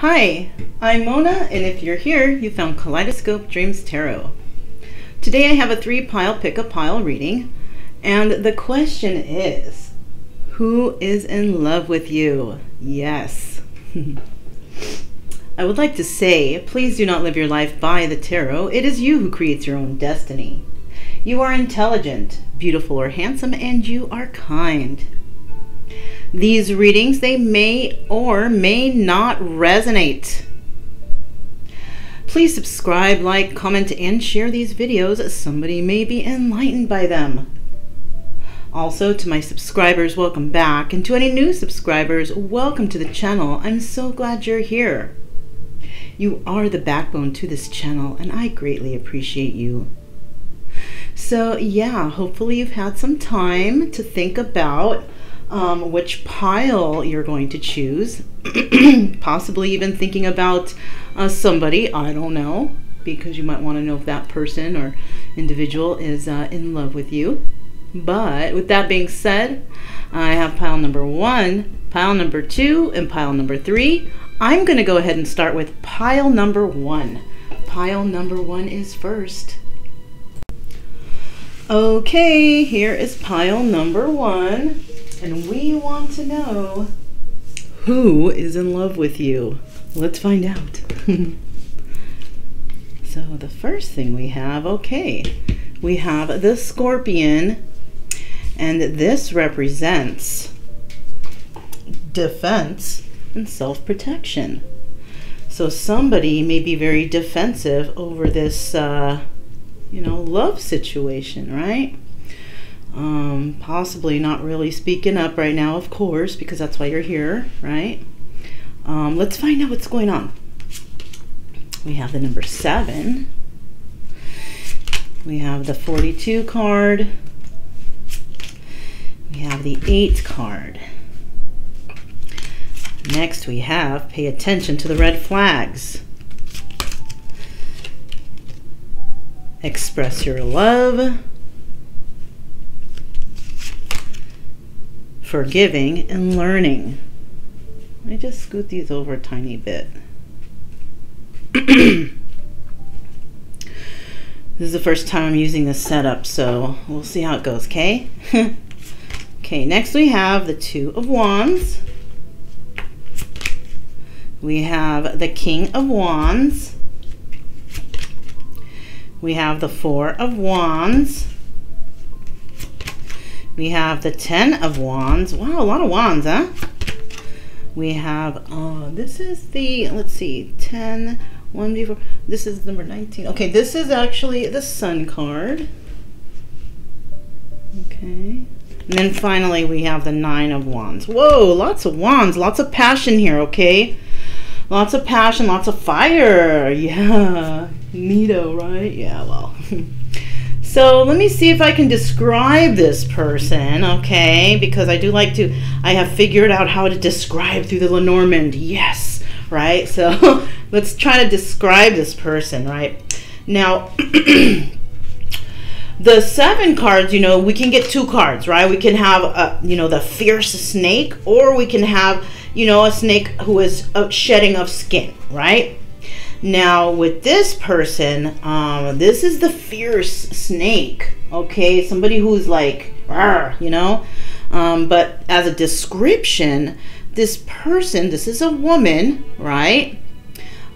Hi, I'm Mona, and if you're here, you found Kaleidoscope Dreams Tarot. Today I have a 3-pile pick-a-pile reading, and the question is, who is in love with you? Yes. I would like to say, please do not live your life by the tarot. It is you who creates your own destiny. You are intelligent, beautiful or handsome, and you are kind. These readings, they may or may not resonate. Please subscribe, like, comment, and share these videos. Somebody may be enlightened by them. Also, to my subscribers, welcome back. And to any new subscribers, welcome to the channel. I'm so glad you're here. You are the backbone to this channel, and I greatly appreciate you. So yeah, hopefully you've had some time to think about which pile you're going to choose. Possibly even thinking about somebody, I don't know, because you might want to know if that person or individual is in love with you. But with that being said, I have pile number 1, pile number 2, and pile number 3. I'm going to go ahead and start with pile number 1. Pile number 1 is first. Okay, here is pile number 1. And we want to know who is in love with you. Let's find out. So the first thing we have, okay, we have the Scorpion, and this represents defense and self-protection. So somebody may be very defensive over this, love situation, right? Possibly not really speaking up right now, of course, because that's why you're here, right? Let's find out what's going on. We have the number 7. We have the 42 card. We have the 8 card. Next we have pay attention to the red flags. Express your love. Forgiving and learning. I just scoot these over a tiny bit. This is the first time I'm using this setup, so we'll see how it goes, okay? Okay, next we have the 2 of Wands. We have the King of Wands. We have the 4 of Wands. We have the 10 of Wands. Wow, a lot of wands, huh? We have, this is the, let's see, 10, 1 before, this is number 19. Okay, this is actually the Sun card. Okay. And then finally we have the 9 of Wands. Whoa, lots of wands, lots of passion here, okay? Lots of passion, lots of fire. Yeah, neato, right? Yeah, well. So let me see if I can describe this person, okay? Because I do like to, I have figured out how to describe through the Lenormand. Yes, right? So let's try to describe this person, right? Now, the 7 cards, we can get 2 cards, right? We can have, the fierce snake, or we can have, a snake who is shedding of skin, right? Now with this person, this is the fierce snake, okay? Somebody who's like, but as a description, this person, this is a woman, right?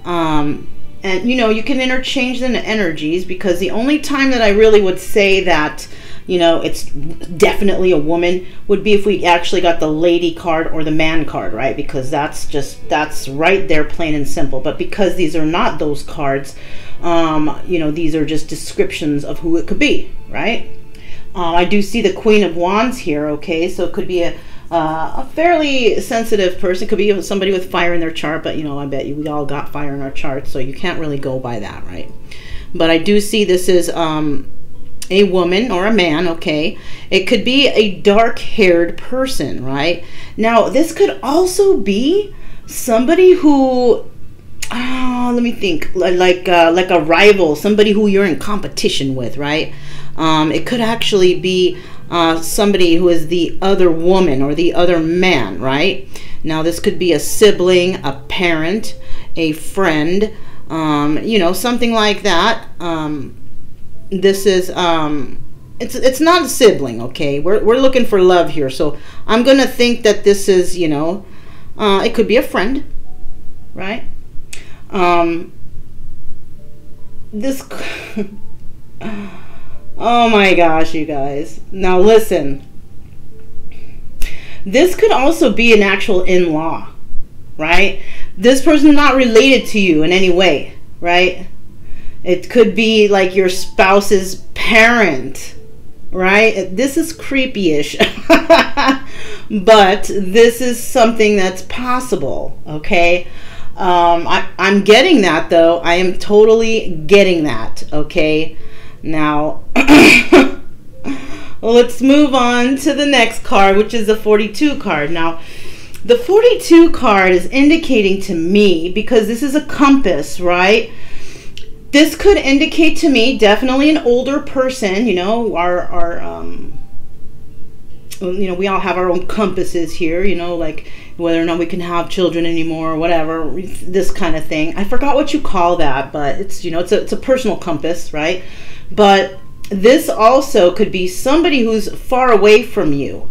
And you can interchange the energies, because the only time that I really would say that, it's definitely a woman would be if we actually got the lady card or the man card, right? Because that's right there, plain and simple. But because these are not those cards, these are just descriptions of who it could be, right? I do see the Queen of Wands here, okay? So it could be a fairly sensitive person. It could be somebody with fire in their chart, but I bet we all got fire in our charts, so you can't really go by that, right? But I do see this is a woman or a man, okay? It could be a dark-haired person, right? Now, this could also be somebody who, let me think, like a rival, somebody who you're in competition with, right? It could actually be somebody who is the other woman or the other man, right? Now, this could be a sibling, a parent, a friend, you know, something like that. This is, it's not a sibling, okay? We're looking for love here. So I'm going to think that this is, you know, it could be a friend, right? This, oh my gosh, you guys. Now listen, this could also be an actual in-law, right? This person is not related to you in any way, right? It could be like your spouse's parent, right? This is creepy-ish, but this is something that's possible, okay? I'm getting that, though. I am totally getting that, okay? Now, let's move on to the next card, which is the 42 card. Now, the 42 card is indicating to me, because this is a compass, right? This could indicate to me definitely an older person. You know, you know, we all have our own compasses here, you know, like whether or not we can have children anymore or whatever, this kind of thing. I forgot what you call that, but it's, you know, it's a personal compass, right? But this also could be somebody who's far away from you,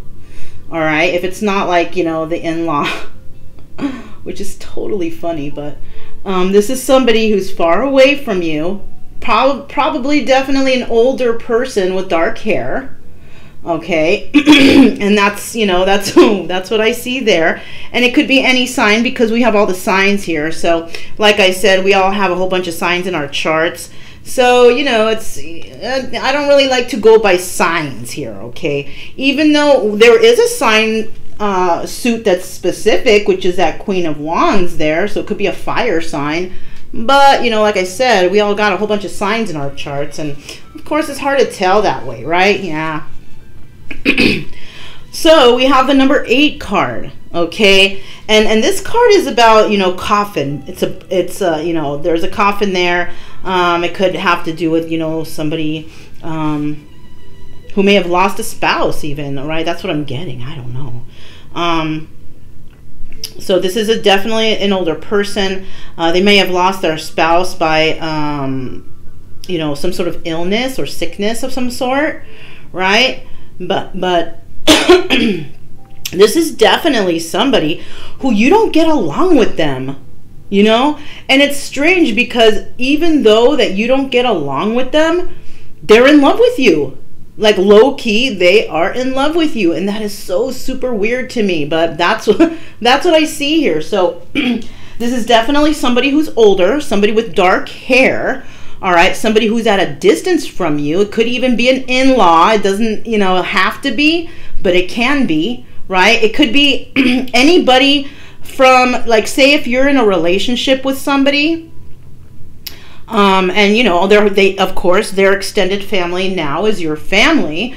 all right? If it's not like, you know, the in-law, which is totally funny, but this is somebody who's far away from you, probably definitely an older person with dark hair, okay? And that's, you know, that's what I see there. And it could be any sign, because we have all the signs here. So like I said, we all have a whole bunch of signs in our charts. So, you know, it's, I don't really like to go by signs here, okay? Even though there is a sign suit that's specific, which is that Queen of Wands there, so it could be a fire sign. But, you know, like I said, we all got a whole bunch of signs in our charts, and of course it's hard to tell that way, right? Yeah. So we have the number 8 card, okay? And this card is about, you know, coffin. It's a you know, there's a coffin there. It could have to do with, you know, somebody who may have lost a spouse even, right? That's what I'm getting. I don't know. So this is definitely an older person. They may have lost their spouse by, you know, some sort of illness or sickness of some sort, right? But this is definitely somebody who you don't get along with them, you know? And it's strange, because even though that you don't get along with them, they're in love with you. Like, low-key, they are in love with you. And that is so super weird to me. But that's what I see here. So this is definitely somebody who's older, somebody with dark hair, all right? Somebody who's at a distance from you. It could even be an in-law. It doesn't, you know, have to be, but it can be, right? It could be anybody from, like, say if you're in a relationship with somebody, and you know, they of course their extended family now is your family.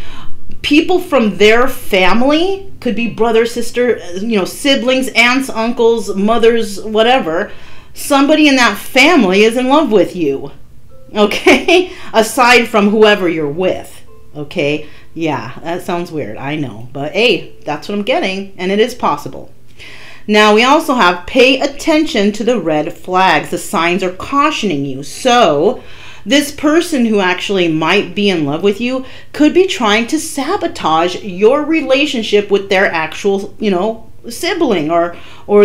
People from their family could be brother, sister, you know, siblings, aunts, uncles, mothers, whatever. Somebody in that family is in love with you, okay? Aside from whoever you're with, okay? Yeah, that sounds weird, I know, but hey, that's what I'm getting, and it is possible. Now, we also have pay attention to the red flags. The signs are cautioning you. So, this person who actually might be in love with you could be trying to sabotage your relationship with their actual, you know, sibling or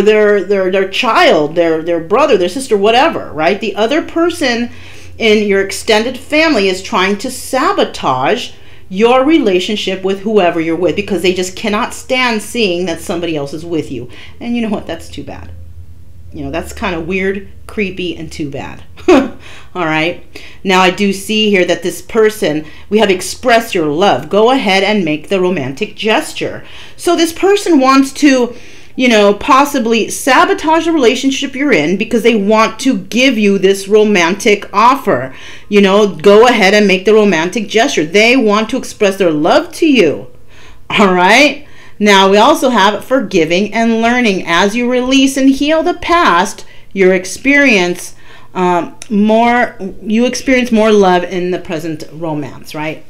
their child, their brother, their sister, whatever, right? The other person in your extended family is trying to sabotage your relationship with whoever you're with, because they just cannot stand seeing that somebody else is with you. And you know what? That's too bad. You know, that's kind of weird, creepy, and too bad. All right. Now, I do see here that this person, we have express your love. Go ahead and make the romantic gesture. So this person wants to, you know, possibly sabotage the relationship you're in because they want to give you this romantic offer. You know, go ahead and make the romantic gesture. They want to express their love to you. All right. Now, we also have forgiving and learning. As you release and heal the past, you experience more love in the present romance, right?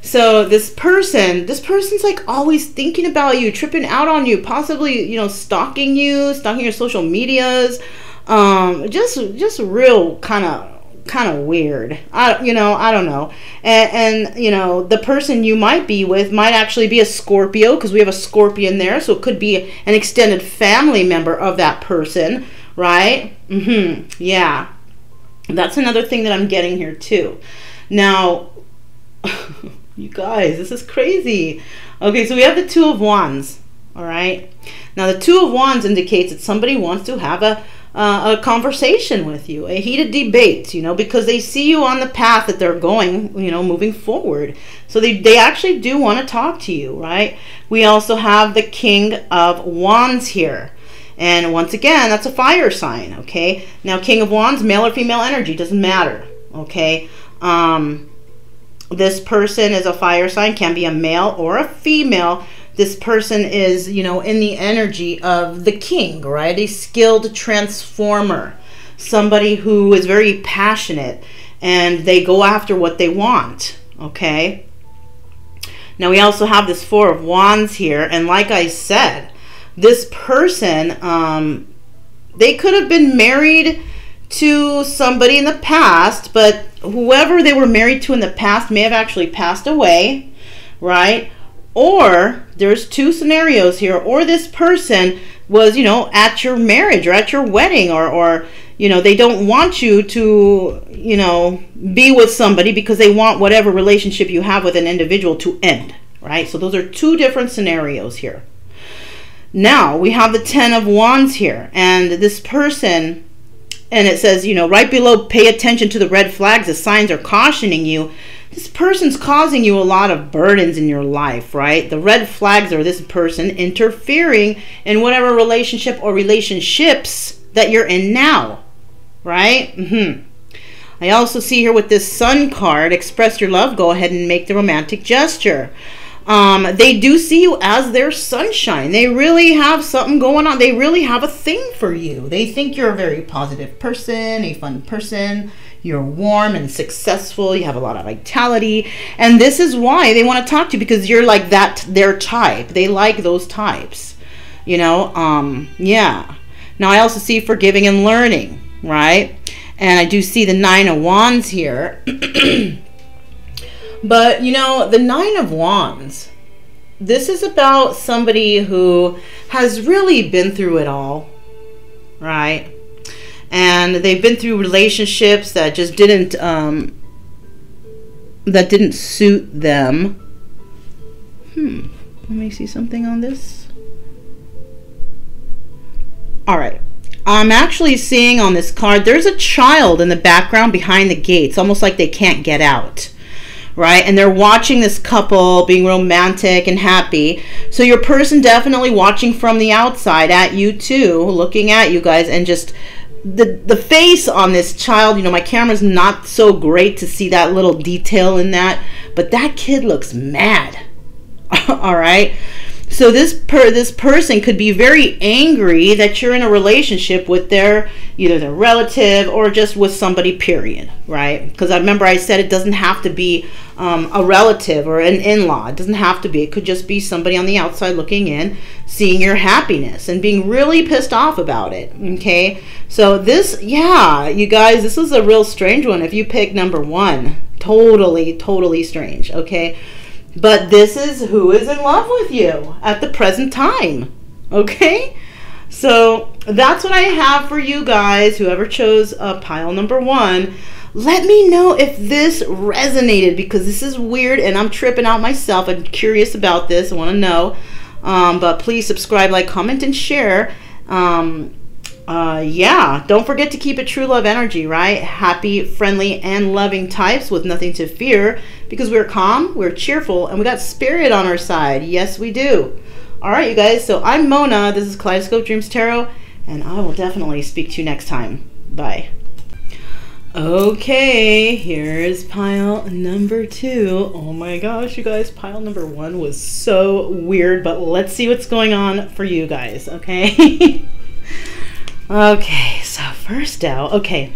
So this person's like always thinking about you, tripping out on you, possibly, you know, stalking your social medias, Just real kind of weird. I don't know. And you know, the person you might be with might actually be a Scorpio, because we have a Scorpion there, so it could be an extended family member of that person, right? Yeah. That's another thing that I'm getting here too. Now, you guys, this is crazy. Okay, so we have the Two of Wands, all right? Now, the Two of Wands indicates that somebody wants to have a conversation with you, a heated debate, you know, because they see you on the path that they're going, you know, moving forward. So they actually do want to talk to you, right? We also have the King of Wands here. And once again, that's a fire sign, okay? Now, King of Wands, male or female energy, doesn't matter, okay? This person is a fire sign, can be a male or a female. This person is, you know, in the energy of the king, right? A skilled transformer, somebody who is very passionate, and they go after what they want, okay? Now, we also have this Four of Wands here, and like I said, this person, they could have been married to somebody in the past, but whoever they were married to in the past may have actually passed away, right? Or there's two scenarios here, or this person was, you know, at your marriage or at your wedding, or you know, they don't want you to, you know, be with somebody because they want whatever relationship you have with an individual to end, right? So those are two different scenarios here. Now, we have the Ten of Wands here, and this person, and it says, you know, right below, pay attention to the red flags. The signs are cautioning you. This person's causing you a lot of burdens in your life, right? The red flags are this person interfering in whatever relationship or relationships that you're in now, right? I also see here with this Sun card, express your love, go ahead and make the romantic gesture. They do see you as their sunshine. They really have something going on. They really have a thing for you. They think you're a very positive person, a fun person. You're warm and successful. You have a lot of vitality. And this is why they want to talk to you, because you're like that, their type. They like those types, you know? Yeah. Now, I also see forgiving and learning, right? And I do see the Nine of Wands here. But, you know, the Nine of Wands, this is about somebody who has really been through it all, right? And they've been through relationships that just didn't suit them. Let me see something on this. All right. I'm actually seeing on this card, there's a child in the background behind the gates, almost like they can't get out. Right? And they're watching this couple being romantic and happy. So your person definitely watching from the outside at you too, looking at you guys, and just the face on this child, you know, my camera's not so great to see that little detail in that, but that kid looks mad. All right? So this person could be very angry that you're in a relationship with either their relative or just with somebody, period, right? Because I remember I said it doesn't have to be a relative or an in-law. It doesn't have to be. It could just be somebody on the outside looking in, seeing your happiness and being really pissed off about it, okay? So this, yeah, you guys, this is a real strange one. If you pick number one, totally strange, okay? But this is who is in love with you at the present time, okay? So that's what I have for you guys, whoever chose pile number one. Let me know if this resonated, because this is weird and I'm tripping out myself. I'm curious about this. I want to know. But please subscribe, like, comment, and share. Yeah, don't forget to keep it true love energy, right? Happy, friendly, and loving types with nothing to fear, because we're calm, we're cheerful, and we got spirit on our side. Yes, we do. All right, you guys, so I'm Mona. This is Kaleidoscope Dreams Tarot, and I will definitely speak to you next time. Bye. Okay, here's pile number two. Oh my gosh, you guys, pile number one was so weird, but let's see what's going on for you guys, okay? Okay, so first out, okay,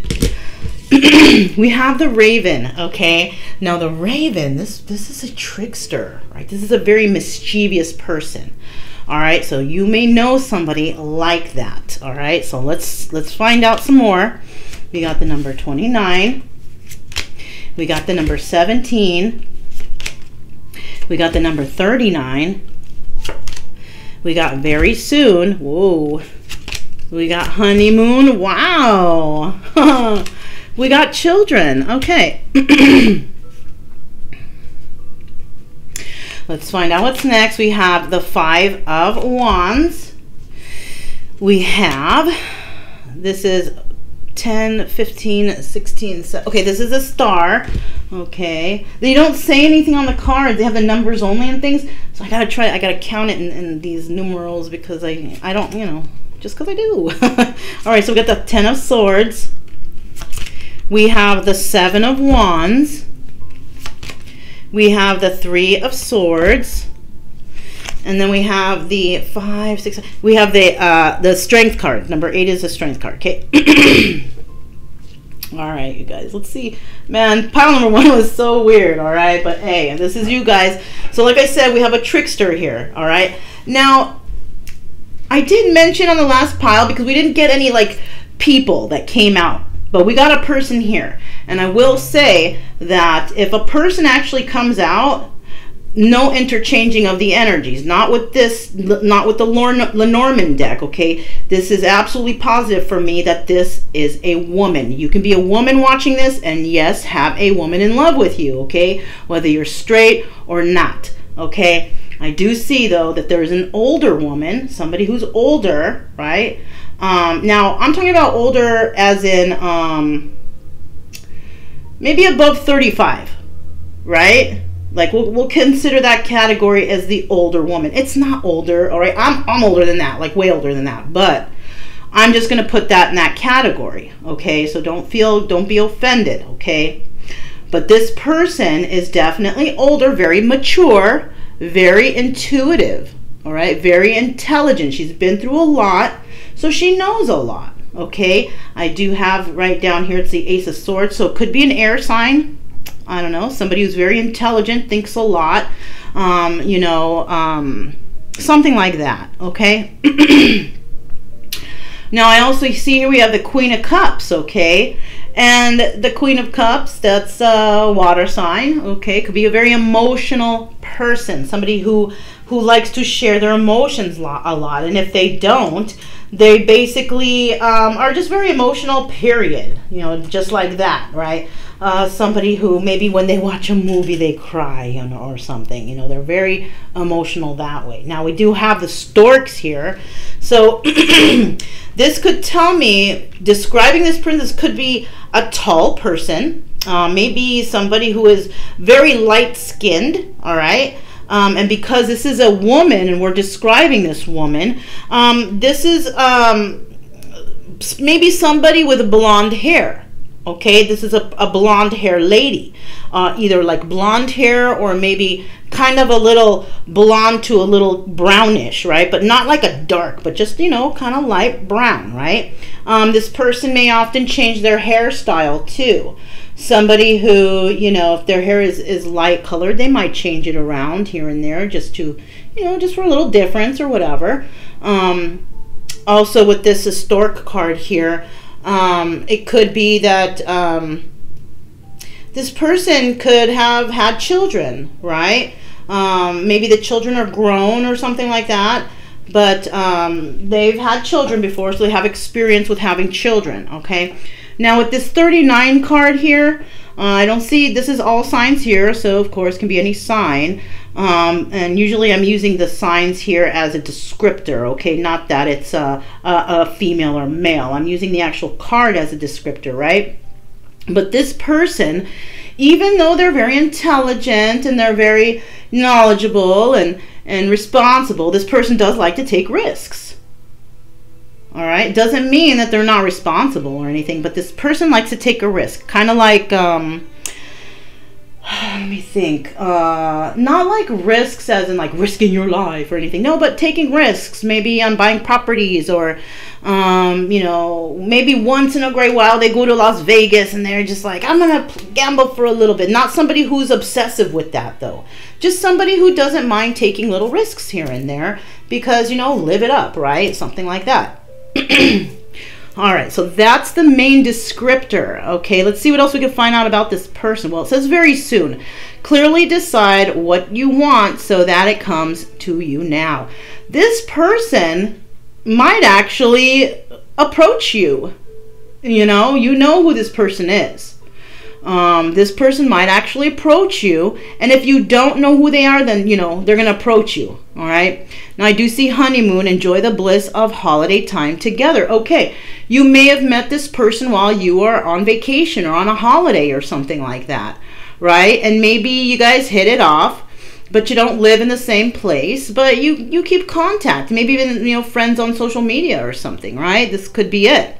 we have the Raven, okay? Now the Raven, this is a trickster, right? This is a very mischievous person, All right, so you may know somebody like that. All right, so let's find out some more. We got the number 29. We got the number 17. We got the number 39. We got very soon. Whoa. We got honeymoon. Wow. We got children. Okay. Let's find out what's next. We have the 5 of Wands. We have, this is 10, 15, 16, 17. Okay, this is a star. Okay. They don't say anything on the cards. They have the numbers only and things. So I gotta count it in these numerals because I don't, you know, just because I do. All right, so we got the 10 of Swords. We have the 7 of Wands. We have the 3 of Swords. And then we have the 5, 6. We have the Strength card. Number 8 is the Strength card. Okay. All right, you guys. Let's see. Man, pile number 1 was so weird. All right, but hey, this is you guys. So like I said, we have a trickster here. All right. Now, I did mention on the last pile because we didn't get any like people that came out, but we got a person here. And I will say that if a person actually comes out, no interchanging of the energies, not with this, not with the Lenormand deck, okay? This is absolutely positive for me that this is a woman. You can be a woman watching this and yes, have a woman in love with you, okay? Whether you're straight or not, okay? I do see though that there is an older woman, somebody who's older, right? Now I'm talking about older as in maybe above 35, right? Like we'll consider that category as the older woman. It's not older, all right? I'm older than that, like way older than that, but I'm just gonna put that in that category, okay? So don't be offended, okay? But this person is definitely older, very mature, very intuitive, all right? Very intelligent. She's been through a lot, so she knows a lot, okay? I do have right down here, it's the Ace of Swords, so it could be an air sign. I don't know, somebody who's very intelligent, thinks a lot, you know, something like that, okay? Now, I also see here we have the Queen of Cups, okay? And the Queen of Cups, that's a water sign, okay? Could be a very emotional person, somebody who likes to share their emotions a lot. And if they don't, they basically are just very emotional, period. You know, just like that, right? Somebody who maybe when they watch a movie, they cry, you know, or something. You know, they're very emotional that way. Now, we do have the storks here. So this could tell me, describing this princess could be a tall person, maybe somebody who is very light-skinned, all right? And because this is a woman and we're describing this woman, this is maybe somebody with blonde hair. Okay, this is a blonde hair lady, either like blonde hair or maybe kind of a little blonde to a little brownish, right? But not like a dark, but just, you know, kind of light brown, right? This person may often change their hairstyle too. Somebody who, you know, if their hair is light colored, they might change it around here and there just to, you know, just for a little difference or whatever. Also with this stork card here, it could be that this person could have had children, right? Maybe the children are grown or something like that, but they've had children before, so they have experience with having children, okay? Now with this 39 card here, I don't see, this is all signs here, so of course can be any sign. And usually I'm using the signs here as a descriptor, okay? Not that it's a female or male. I'm using the actual card as a descriptor, right? But this person, even though they're very intelligent and they're very knowledgeable and responsible, this person does like to take risks. All right, doesn't mean that they're not responsible or anything, but this person likes to take a risk. Kind of like, let me think? Not like risks as in like risking your life or anything. No, but taking risks, maybe on buying properties, or, you know, maybe once in a great while they go to Las Vegas and they're just like, I'm going to gamble for a little bit. Not somebody who's obsessive with that though. Just somebody who doesn't mind taking little risks here and there because, you know, live it up, right? Something like that. All right, so that's the main descriptor. Okay, let's see what else we can find out about this person. Well, it says very soon. Clearly decide what you want so that it comes to you now. This person might actually approach you. You know who this person is. This person might actually approach you, and if you don't know who they are, then, you know, they're going to approach you. All right. Now, I do see honeymoon, enjoy the bliss of holiday time together. Okay. You may have met this person while you are on vacation or on a holiday or something like that. Right. And maybe you guys hit it off, but you don't live in the same place, but you keep contact, maybe even, you know, friends on social media or something, right? This could be it.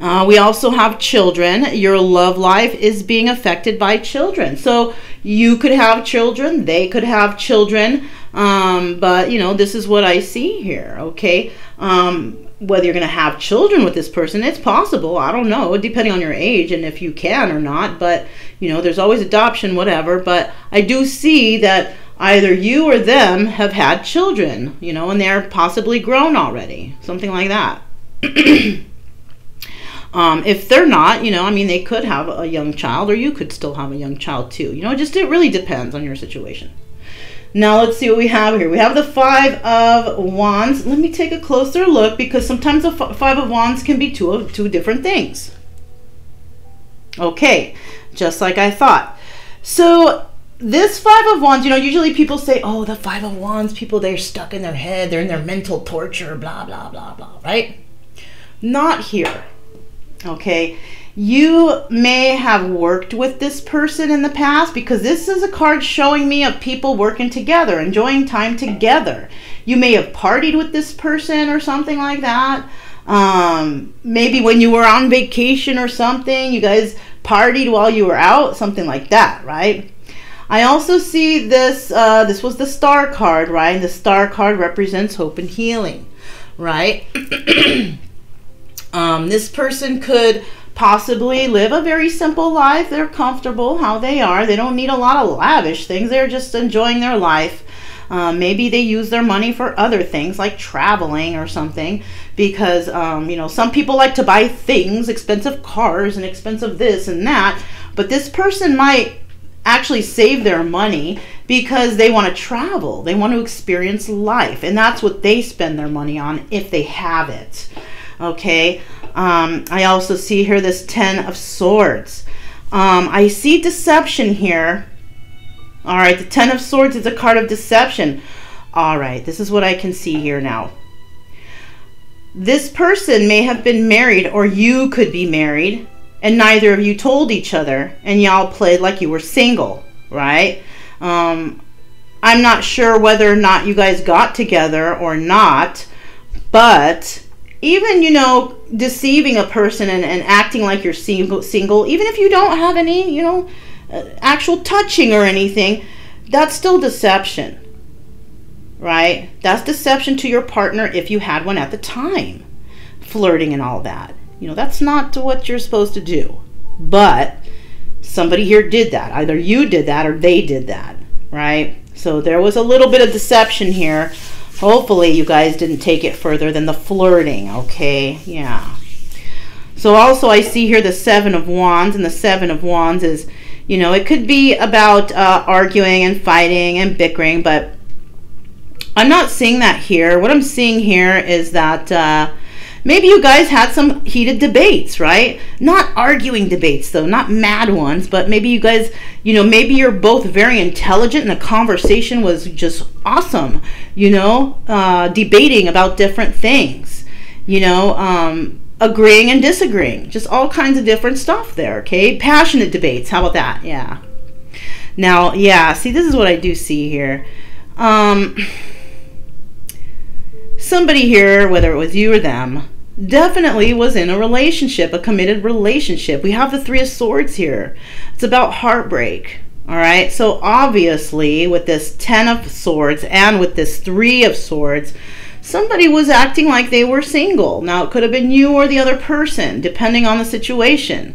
We also have children. Your love life is being affected by children. So you could have children, they could have children, but, you know, this is what I see here, okay? Whether you're going to have children with this person, it's possible. I don't know, depending on your age and if you can or not. But, you know, there's always adoption, whatever. But I do see that either you or them have had children, you know, and they're possibly grown already, something like that. If they're not, you know, I mean, they could have a young child, or you could still have a young child too. You know, it really depends on your situation. Now, let's see what we have here. We have the Five of Wands. Let me take a closer look, because sometimes the Five of Wands can be two different things. Okay, just like I thought. So this Five of Wands, you know, usually people say, oh, the Five of Wands, people, they're stuck in their head, they're in their mental torture, blah, blah, blah, blah, right? Not here. Okay, you may have worked with this person in the past, because this is a card showing me of people working together, enjoying time together. You may have partied with this person or something like that. Maybe when you were on vacation or something, you guys partied while you were out, something like that, right? I also see this, this was the Star card, right? And the Star card represents hope and healing, right? This person could possibly live a very simple life. They're comfortable how they are. They don't need a lot of lavish things. They're just enjoying their life. Maybe they use their money for other things like traveling or something, because, you know, some people like to buy things, expensive cars and expensive this and that. But this person might actually save their money because they want to travel. They want to experience life. And that's what they spend their money on if they have it. Okay, I also see here this Ten of Swords. I see deception here. All right, the Ten of Swords is a card of deception. All right, this is what I can see here now. This person may have been married, or you could be married, and neither of you told each other, and y'all played like you were single, right? I'm not sure whether or not you guys got together or not, but even, you know, deceiving a person and acting like you're single, even if you don't have any, you know, actual touching or anything, that's still deception, right? That's deception to your partner if you had one at the time. Flirting and all that. You know, that's not what you're supposed to do. But somebody here did that. Either you did that or they did that, right? So there was a little bit of deception here. Hopefully you guys didn't take it further than the flirting, okay? Yeah. So also I see here the Seven of Wands, and the Seven of Wands is, you know, it could be about arguing and fighting and bickering, but I'm not seeing that here. What I'm seeing here is that maybe you guys had some heated debates, right? Not arguing debates, though, not mad ones, but maybe you guys, you know, maybe you're both very intelligent and the conversation was just awesome, you know, debating about different things, you know, agreeing and disagreeing, just all kinds of different stuff there, okay? Passionate debates, how about that? Yeah. Now, yeah, see, this is what I do see here. Somebody here, whether it was you or them, definitely was in a relationship, a committed relationship. We have the Three of Swords here. It's about heartbreak, All right, so obviously with this 10 of Swords and with this 3 of Swords, somebody was acting like they were single. Now, it could have been you or the other person, depending on the situation.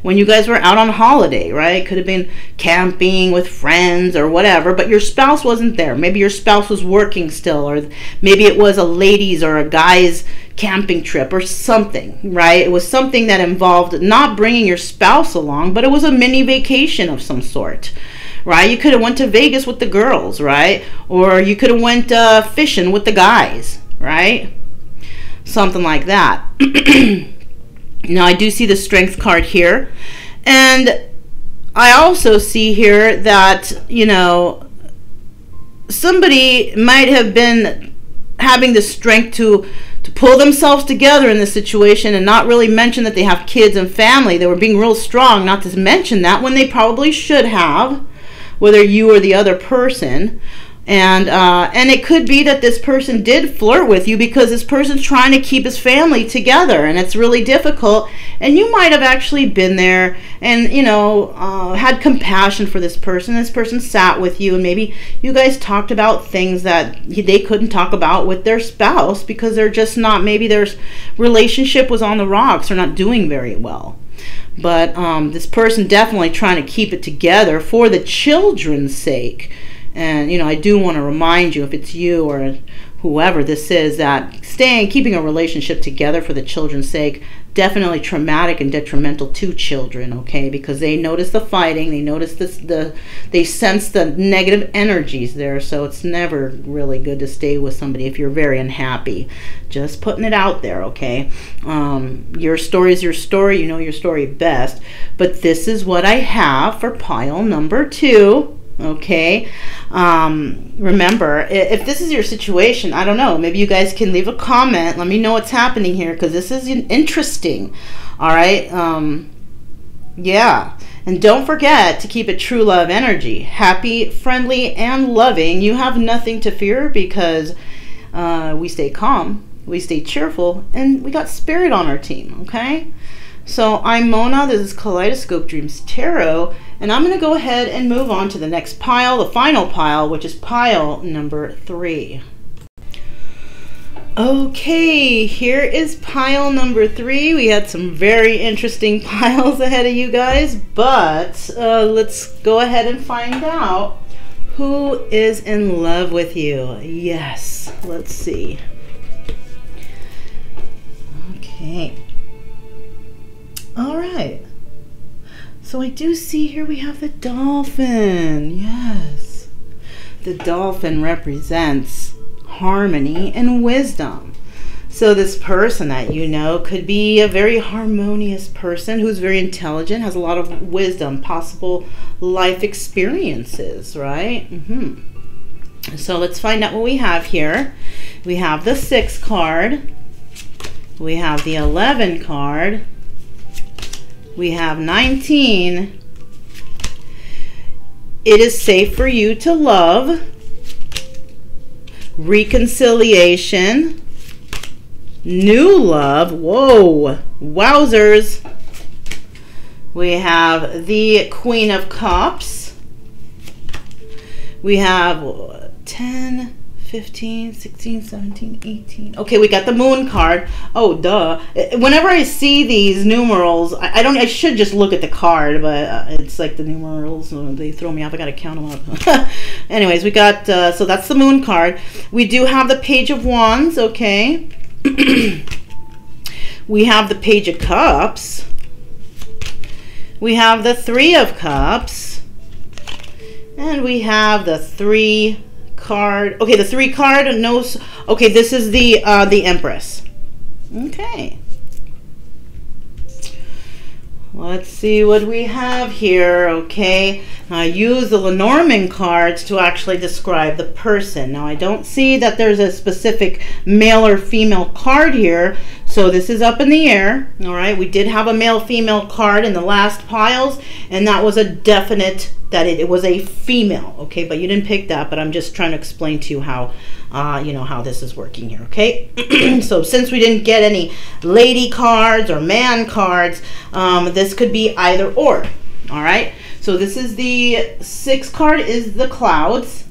When you guys were out on holiday, right? Could have been camping with friends or whatever, but your spouse wasn't there. Maybe your spouse was working still, or maybe it was a ladies' or a guy's camping trip or something, right? It was something that involved not bringing your spouse along, but it was a mini vacation of some sort, right? You could have went to Vegas with the girls, right? Or you could have went fishing with the guys, right? Something like that. Now, I do see the Strength card here. And I also see here that, you know, somebody might have been having the strength to pull themselves together in this situation and not really mention that they have kids and family. They were being real strong not to mention that when they probably should have, whether you or the other person. And it could be that this person did flirt with you because this person's trying to keep his family together, and it's really difficult. And you might have actually been there and, you know, had compassion for this person. This person sat with you, and maybe you guys talked about things that they couldn't talk about with their spouse because they're just not, maybe their relationship was on the rocks or not doing very well. But this person definitely trying to keep it together for the children's sake. And, you know, I do want to remind you, if it's you or whoever this is, that keeping a relationship together for the children's sake, definitely traumatic and detrimental to children, okay? Because they notice the fighting, they notice they sense the negative energies there, so it's never really good to stay with somebody if you're very unhappy. Just putting it out there, okay? Your story is your story, you know your story best, but this is what I have for pile number 2. Okay, remember, if this is your situation, I don't know, maybe you guys can leave a comment. Let me know what's happening here, because this is interesting. All right, yeah, and don't forget to keep it true love energy, happy, friendly, and loving. You have nothing to fear because we stay calm, we stay cheerful, and we got spirit on our team. Okay, so I'm Mona. This is Kaleidoscope Dreams Tarot. And I'm going to go ahead and move on to the next pile, the final pile, which is pile number 3. Okay, here is pile number 3. We had some very interesting piles ahead of you guys, but let's go ahead and find out who is in love with you. Yes, let's see. Okay. All right. So I do see here we have the dolphin. Yes. The dolphin represents harmony and wisdom. So this person that you know could be a very harmonious person who's very intelligent, has a lot of wisdom, possible life experiences, right? So let's find out what we have here. We have the 6 card. We have the 11 card. We have 19. It is safe for you to love. Reconciliation. New love. Whoa. Wowzers. We have the Queen of Cups. We have 10, 15, 16, 17, 18. Okay, we got the Moon card. Oh, duh. Whenever I see these numerals, I should just look at the card, but it's like the numerals, they throw me off. I got to count them up. Anyways, we got, so that's the Moon card. We do have the Page of Wands, okay. We have the Page of Cups. We have the 3 of Cups. And we have the 3 card. Okay, the 3 card. No. Okay, this is the Empress. Okay. Let's see what we have here. Okay. Now I use the Lenormand cards to actually describe the person. Now I don't see that there's a specific male or female card here, so this is up in the air. All right. We did have a male-female card in the last piles, and that was a definite that it was a female. Okay, but you didn't pick that. But I'm just trying to explain to you how, you know, how this is working here. Okay. So since we didn't get any lady cards or man cards, this could be either or. All right. So this is the 6th card is the clouds.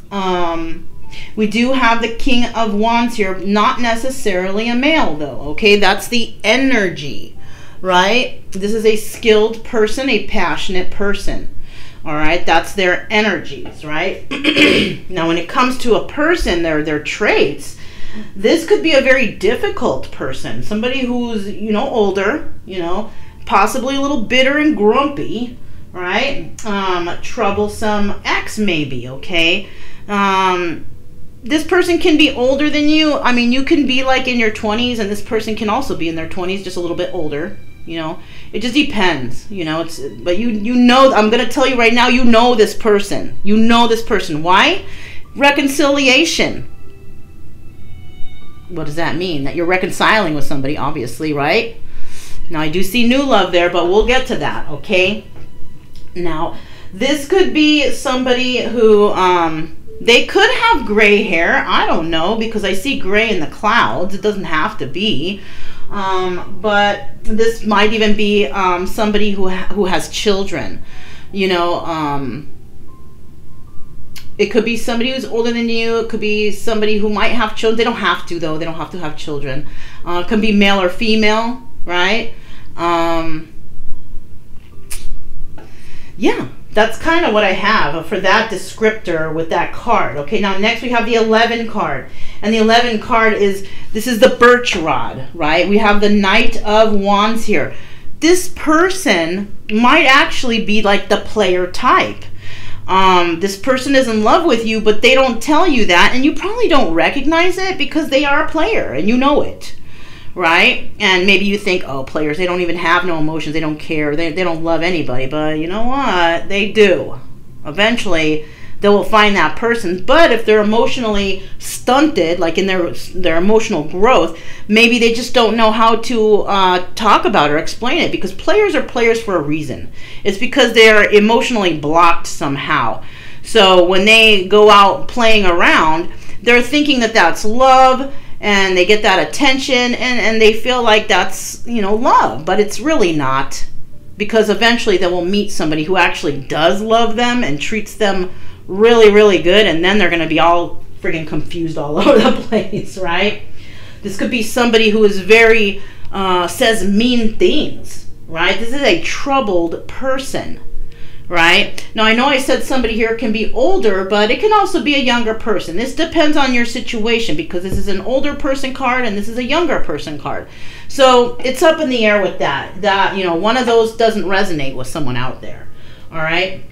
We do have the King of Wands here, not necessarily a male though, okay? That's the energy, right? This is a skilled person, a passionate person, all right? That's their energies, right? Now, when it comes to a person, their traits, this could be a very difficult person, somebody who's, you know, older, you know, possibly a little bitter and grumpy, right? Troublesome ex maybe, okay? This person can be older than you. I mean, you can be like in your 20s, and this person can also be in their 20s, just a little bit older, you know. It just depends, you know. But you know, I'm going to tell you right now, you know this person. You know this person. Why? Reconciliation. What does that mean? That you're reconciling with somebody, obviously, right? Now, I do see new love there, but we'll get to that, okay? Now, this could be somebody who, they could have gray hair. I don't know, because I see gray in the clouds. It doesn't have to be. But this might even be somebody who has children. You know, it could be somebody who's older than you. It could be somebody who might have children. They don't have to, though. They don't have to have children. It can be male or female, right? Yeah, that's kind of what I have for that descriptor with that card. Okay, now next we have the 11 card. And the 11 card is, this is the birch rod, right? We have the Knight of Wands here. This person might actually be like the player type. This person is in love with you, but they don't tell you that, and you probably don't recognize it because they are a player and you know it, right? And maybe you think, oh, players, they don't even have no emotions, they don't care, they don't love anybody. But you know what? They do. Eventually they will find that person. But if they're emotionally stunted, like in their emotional growth, maybe they just don't know how to talk about or explain it, because players are players for a reason. It's because they're emotionally blocked somehow. So when they go out playing around, they're thinking that that's love, and they get that attention, and they feel like that's, you know, love, but it's really not, because eventually they will meet somebody who actually does love them and treats them really, really good, and then they're going to be all friggin' confused all over the place, right? This could be somebody who is very, says mean things, right? This is a troubled person, right? Now, I know I said somebody here can be older, but it can also be a younger person. This depends on your situation, because this is an older person card and this is a younger person card. So it's up in the air with that, you know, one of those doesn't resonate with someone out there. All right.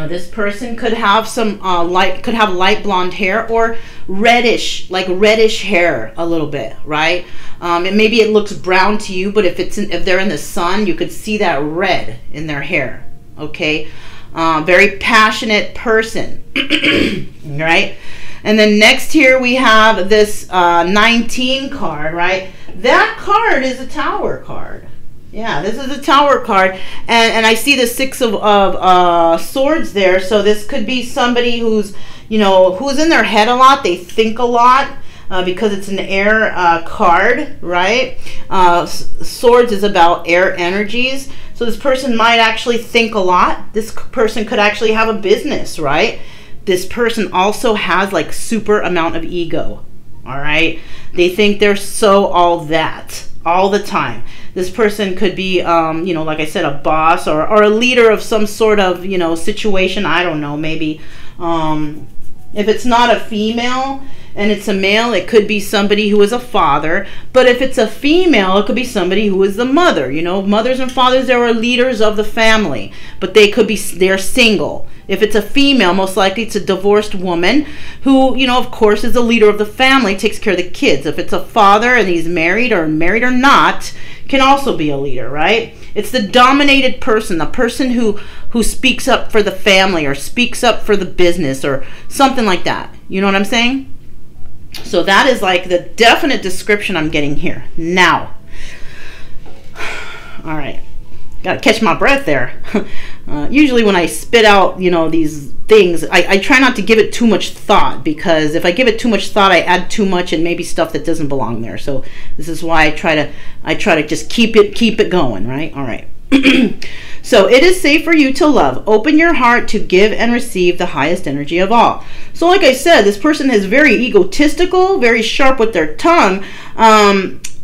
This person could have some light blonde hair, or reddish, like reddish hair a little bit, right? And maybe it looks brown to you, but if they're in the sun, you could see that red in their hair. Okay, very passionate person, right? And then next here we have this 19 card, right? That card is a Tower card. Yeah, this is a Tower card, and I see the 6 of swords there. So this could be somebody who's, you know, who's in their head a lot. They think a lot. Because it's an air card, right? Swords is about air energies. So this person might actually think a lot. This person could actually have a business, right? This person also has like super amount of ego, all right? They think they're so all that all the time. This person could be, you know, like I said, a boss or a leader of some sort of, you know, situation. I don't know, maybe if it's not a female and it's a male, it could be somebody who is a father. But if it's a female, it could be somebody who is the mother. You know, mothers and fathers, they are leaders of the family, but they're single. If it's a female, most likely it's a divorced woman who, you know, of course, is the leader of the family, takes care of the kids. If it's a father and he's married or not, can also be a leader, right? It's the dominated person, the person who speaks up for the family or speaks up for the business or something like that. You know what I'm saying? So that is like the definite description I'm getting here. Now, all right, gotta catch my breath there. Usually when I spit out, you know, these things, I try not to give it too much thought, because if I give it too much thought, I add too much and maybe stuff that doesn't belong there. So this is why I try to just keep it going, right? All right. So it is safe for you to love. Open your heart to give and receive the highest energy of all. So like I said, this person is very egotistical, very sharp with their tongue,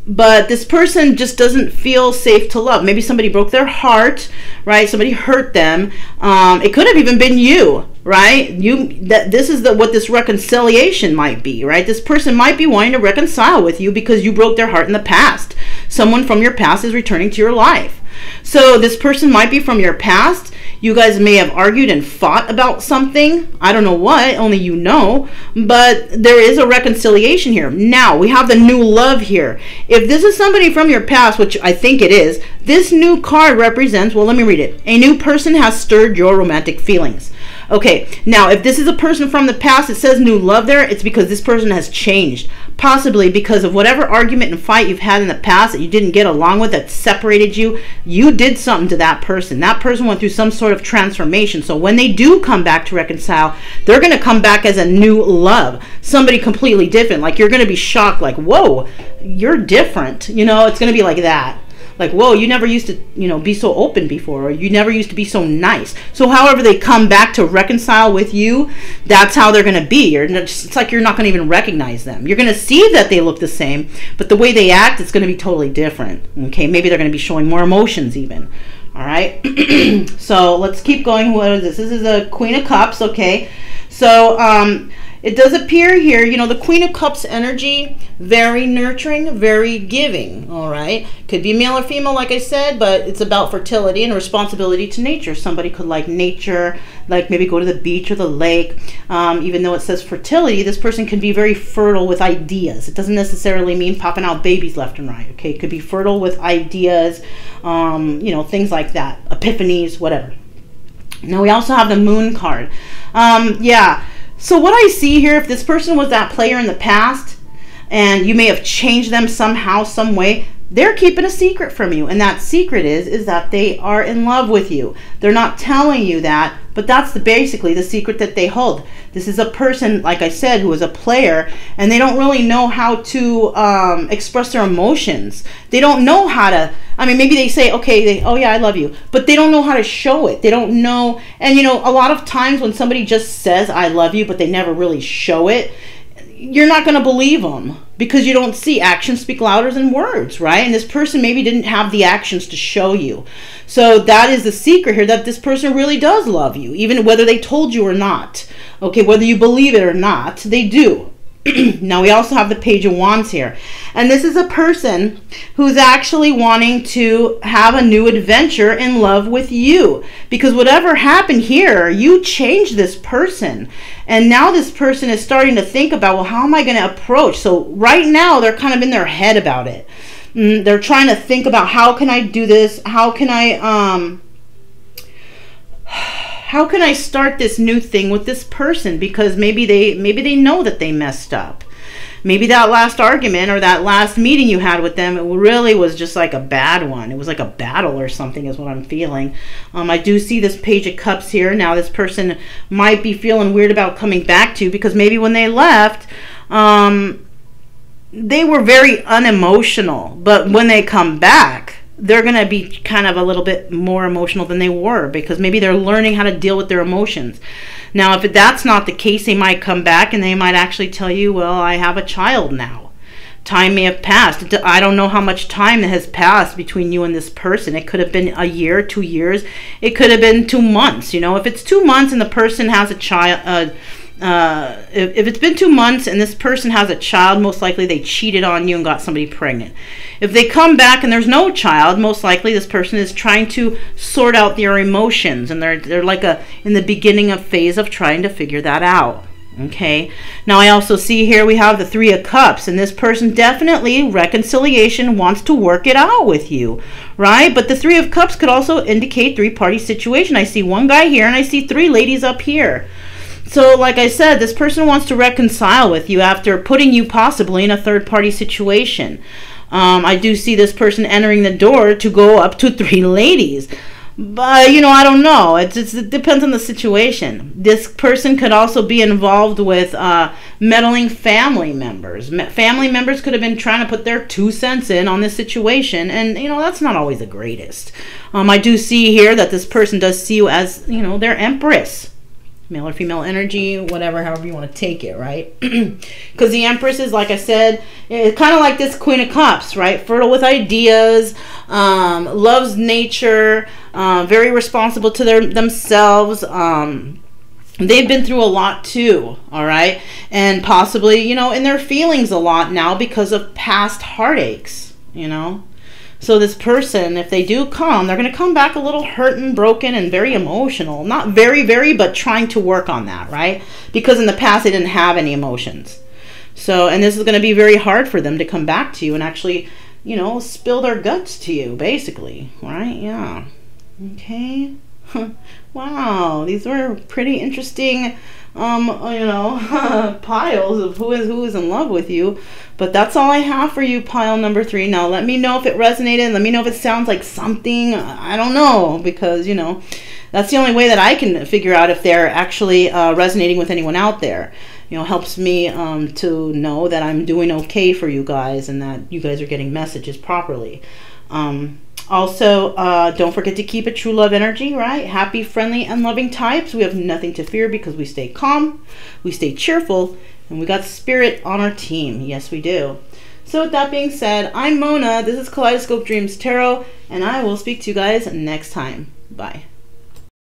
but this person just doesn't feel safe to love. Maybe somebody broke their heart, right? Somebody hurt them. It could have even been you, right? This is what this reconciliation might be, right? This person might be wanting to reconcile with you because you broke their heart in the past. Someone from your past is returning to your life. So this person might be from your past. You guys may have argued and fought about something. I don't know what, only you know. But there is a reconciliation here. Now, we have the new love here. If this is somebody from your past, which I think it is, this new card represents, well, let me read it. A new person has stirred your romantic feelings. Okay, now if this is a person from the past, it says new love there, it's because this person has changed. Possibly because of whatever argument and fight you've had in the past that you didn't get along with, that separated you. You did something to that person. That person went through some sort of transformation. So when they do come back to reconcile, they're going to come back as a new love. Somebody completely different. Like, you're going to be shocked, like, whoa, you're different. You know, it's going to be like that. Like, whoa, you never used to, you know, be so open before, or you never used to be so nice. So however they come back to reconcile with you, that's how they're going to be. It's like you're not going to even recognize them. You're going to see that they look the same, but the way they act, it's going to be totally different. Okay, maybe they're going to be showing more emotions even. All right, so let's keep going. What is this? This is a Queen of Cups, okay? So, it does appear here, you know, the Queen of Cups energy, very nurturing, very giving, all right? Could be male or female, like I said, but it's about fertility and responsibility to nature. Somebody could like nature, like maybe go to the beach or the lake. Even though it says fertility, this person can be very fertile with ideas. It doesn't necessarily mean popping out babies left and right, okay? It could be fertile with ideas, you know, things like that, epiphanies, whatever. Now we also have the Moon card. Yeah. So what I see here, if this person was that player in the past and you may have changed them somehow, some way, they're keeping a secret from you. And that secret is that they are in love with you. They're not telling you that, but that's basically the secret that they hold. This is a person, like I said, who is a player, and they don't really know how to express their emotions. They don't know how to, I mean, maybe they say, okay, oh yeah, I love you, but they don't know how to show it. They don't know. And you know, a lot of times when somebody just says, I love you, but they never really show it, you're not going to believe them because you don't see. Actions speak louder than words, right? And this person maybe didn't have the actions to show you. So that is the secret here, that this person really does love you, even whether they told you or not. Okay, whether you believe it or not, they do. Now we also have the Page of Wands here. And this is a person who's actually wanting to have a new adventure in love with you. Because whatever happened here, you changed this person. And now this person is starting to think about, well, how am I going to approach? So right now they're kind of in their head about it. They're trying to think about, how can I do this? How can I start this new thing with this person? Because maybe they know that they messed up. Maybe that last argument or that last meeting you had with them, it really was just like a bad one. It was like a battle or something is what I'm feeling. I do see this Page of Cups here. Now this person might be feeling weird about coming back to you because maybe when they left, they were very unemotional. But when they come back, they're going to be kind of a little bit more emotional than they were because maybe they're learning how to deal with their emotions. Now, if that's not the case, they might come back and they might actually tell you, well, I have a child now. Time may have passed. I don't know how much time has passed between you and this person. It could have been a year, 2 years. It could have been 2 months. You know, if it's 2 months and the person has a child, if it's been 2 months and this person has a child, most likely they cheated on you and got somebody pregnant. If they come back and there's no child, most likely this person is trying to sort out their emotions, and they're like in the beginning of phase of trying to figure that out. Okay, now I also see here we have the Three of Cups, and this person definitely, reconciliation, wants to work it out with you, right? But the Three of Cups could also indicate three-party situation. I see one guy here and I see 3 ladies up here. So like I said, this person wants to reconcile with you after putting you possibly in a third-party situation. I do see this person entering the door to go up to 3 ladies. But, you know, I don't know. It depends on the situation. This person could also be involved with meddling family members. Family members could have been trying to put their 2 cents in on this situation. And, you know, that's not always the greatest. I do see here that this person does see you as, you know, their empress. Male or female energy, whatever, however you want to take it, right? Because the Empress is, like I said, it's kind of like this Queen of Cups, right? Fertile with ideas, loves nature, very responsible to themselves. They've been through a lot too, all right? And possibly, you know, in their feelings a lot now because of past heartaches, you know? So this person, if they do come, they're going to come back a little hurt and broken and very emotional. Not very, but trying to work on that, right? Because in the past, they didn't have any emotions. So, and this is going to be very hard for them to come back to you and actually, you know, spill their guts to you, basically, right? Yeah. Okay. Wow. These were pretty interesting, you know, piles of who is in love with you. But that's all I have for you, pile number 3. Now, let me know if it resonated. Let me know if it sounds like something. I don't know, because, you know, that's the only way that I can figure out if they're actually resonating with anyone out there. You know, helps me to know that I'm doing okay for you guys and that you guys are getting messages properly. Also, don't forget to keep a true love energy, right? Happy, friendly, and loving types. We have nothing to fear because we stay calm, we stay cheerful, and we got spirit on our team. Yes, we do. So with that being said, I'm Mona. This is Kaleidoscope Dreams Tarot, and I will speak to you guys next time. Bye.